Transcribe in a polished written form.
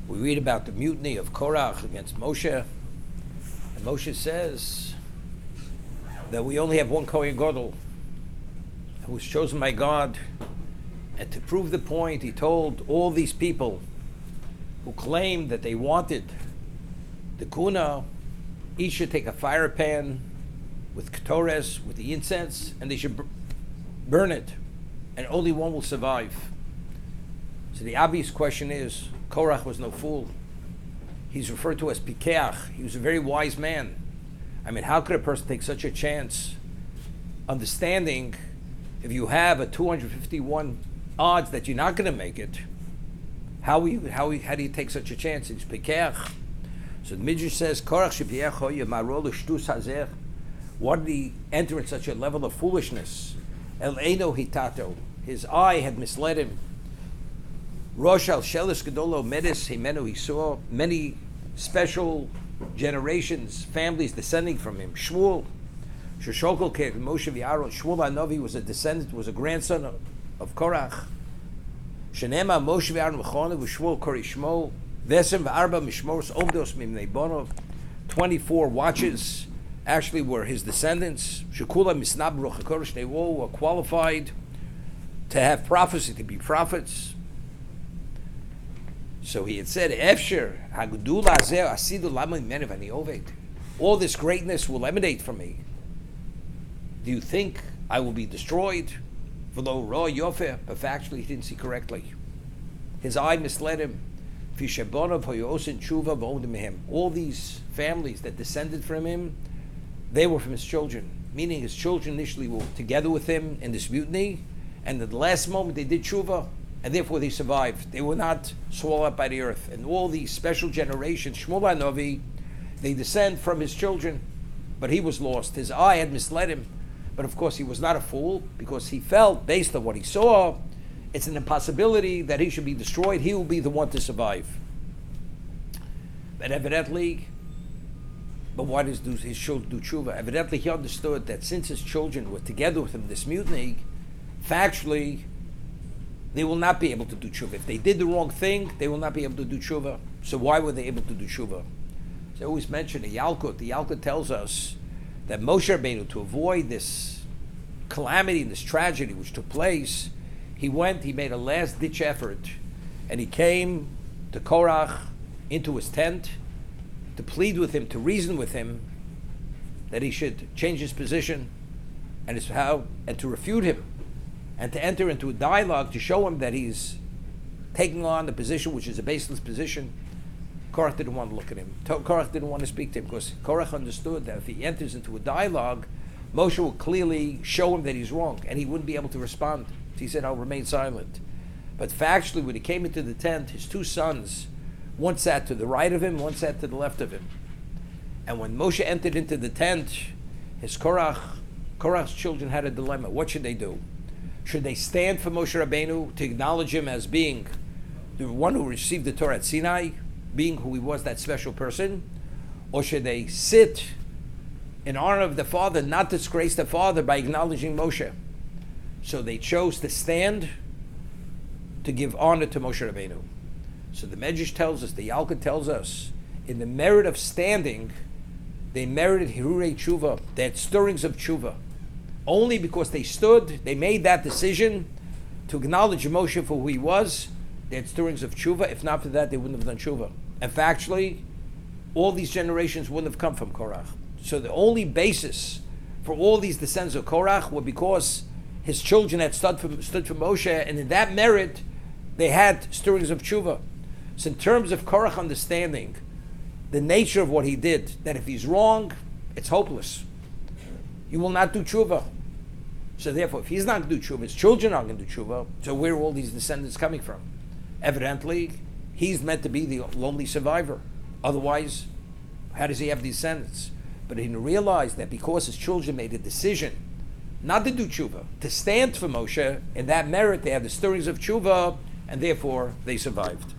We read about the mutiny of Korach against Moshe. And Moshe says that we only have one Kohen Gadol who was chosen by God. And to prove the point, he told all these people who claimed that they wanted the kuna, each should take a fire pan with ketores, with the incense, and they should burn it. And only one will survive. So the obvious question is, Korach was no fool. He's referred to as Pikeach. He was a very wise man. I mean, how could a person take such a chance? Understanding, if you have a 251 odds that you're not going to make it, how do you take such a chance? It's Pikeach. So the Midrash says, Korach shepikeach hoye marol shtus hazer. Why did he enter in such a level of foolishness? El eino hitato. His eye had misled him. Rosh al shelis gedolo medis himenu. He saw many special generations, families descending from him. Shmuel, Shoshokol ke Moshe v'Aaron. Shmuel Hanavi was a descendant, was a grandson of Korach. Shenema Moshe v'Aaron v'Chona v'Shmuel kori Shmo. Vesem v'Arba mishmoros omdos mimnei bono. 24 watches actually were his descendants. Shekula misnab ruach hakodesh. They all were qualified to have prophecy, to be prophets. So he had said, Efsher, hagudul hazeh asidu lama mimenu v'ani oved. All this greatness will emanate from me. Do you think I will be destroyed? V'lo ra yofeh, but factually he didn't see correctly. His eye misled him. Fishabonav hoyosin tshuva v'odim mehem. All these families that descended from him, they were from his children. Meaning his children initially were together with him in this mutiny, and at the last moment they did tshuva, and therefore they survived. They were not swallowed up by the earth. And all these special generations, Shmuel Hanavi, they descend from his children, but he was lost. His eye had misled him. But of course he was not a fool, because he felt, based on what he saw, it's an impossibility that he should be destroyed. He will be the one to survive. But evidently, why does his children do tshuva? Evidently he understood that since his children were together with him in this mutiny, factually, they will not be able to do tshuva. If they did the wrong thing, they will not be able to do tshuva. So why were they able to do tshuva? So I always mention the Yalkut tells us that Moshe Rabbeinu, to avoid this calamity and this tragedy which took place, he made a last-ditch effort, and he came to Korach into his tent to plead with him, to reason with him that he should change his position and to refute him, and to enter into a dialogue to show him that he's taking on the position which is a baseless position. Korach didn't want to look at him. Korach didn't want to speak to him, because Korach understood that if he enters into a dialogue, Moshe will clearly show him that he's wrong, and he wouldn't be able to respond. He said, I'll remain silent. But factually, when he came into the tent, his two sons, one sat to the right of him, one sat to the left of him. And when Moshe entered into the tent, Korach's children had a dilemma. What should they do? Should they stand for Moshe Rabbeinu to acknowledge him as being the one who received the Torah at Sinai, being who he was, that special person? Or should they sit in honor of the father, not disgrace the father by acknowledging Moshe? So they chose to stand to give honor to Moshe Rabbeinu. So the Medrash tells us, the Yalkut tells us, in the merit of standing, they merited Hirurei Tshuva. They had stirrings of Tshuva. Only because they stood, they made that decision to acknowledge Moshe for who he was, they had stirrings of Tshuva. If not for that, they wouldn't have done Tshuva. And factually, all these generations wouldn't have come from Korach. So the only basis for all these descendants of Korach were because his children had stood for Moshe, and in that merit, they had stirrings of Tshuva. So in terms of Korach understanding the nature of what he did, that if he's wrong, it's hopeless. You will not do Tshuva. So therefore, if he's not going to do Tshuva, his children aren't going to do Tshuva, so where are all these descendants coming from? Evidently, he's meant to be the lonely survivor. Otherwise, how does he have descendants? But he realized that because his children made a decision not to do Tshuva, to stand for Moshe, in that merit they have the stirrings of Tshuva, and therefore they survived.